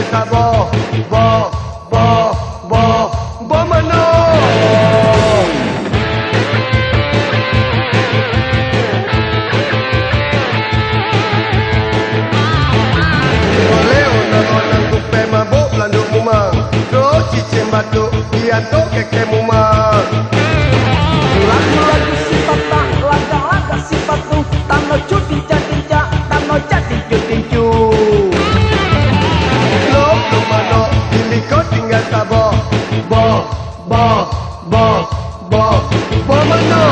sabar. Bo mana? Boleh orang-orang kupe mabuk landuk mumang. Terus cicing batuk diantuk keke mumang. Lagu-lagu sifat tak, laga-laga sifat tu. Tano cu tinja-tinja, tano jadi tinju. Lo mana? Pilih kau tinggal sabar. Bo mana?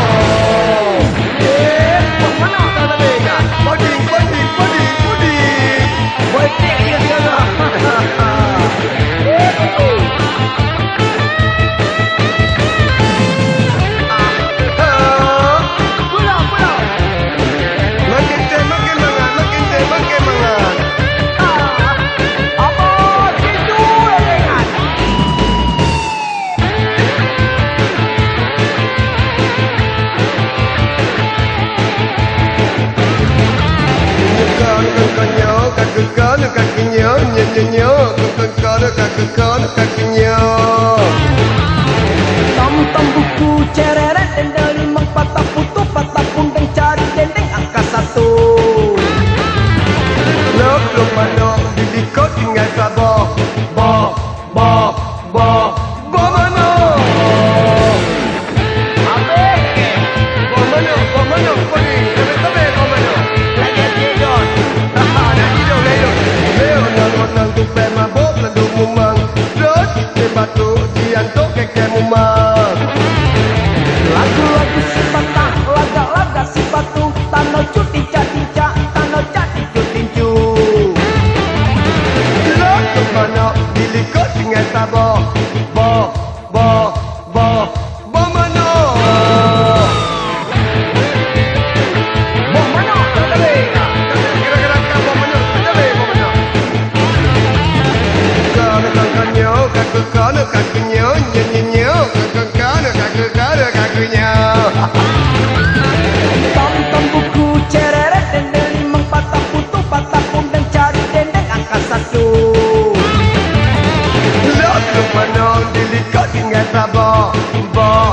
Bo mana tak ada bega? Puding. Boy cek dia lah. Pulau. Makin mangan. Apa tinju dengan? Tam-tam buku cereret dendeng limang patah putu patah pundeng cari dendeng angka 1. Lo mana? Dili kau tinggal sabar. Bo mana? Bo mana? Puding. Tabe bo mana? Lagi tidur. Nak tidur lelok. Orang-orang kupe mabuk landuk mumang. Terus cicing batuk diantuk keke mumang. Lagu-lagu sifat tak, laga-laga sifat tu. Tano cu tinja-tinja, tano jadi tinju. Lo mana? Dili kau tinggal sabar. Bo mana? Bo mana tak ada bega? Kira-kira bo mana? Tabe bo mana? Kakunya, nyanyi-nyanyi, kakunya. Tam-tam buku cereret dendeng limang patah putu patah pundeng cari dendeng angka 1. Lo mana? Dili kau tinggal sabar. Bo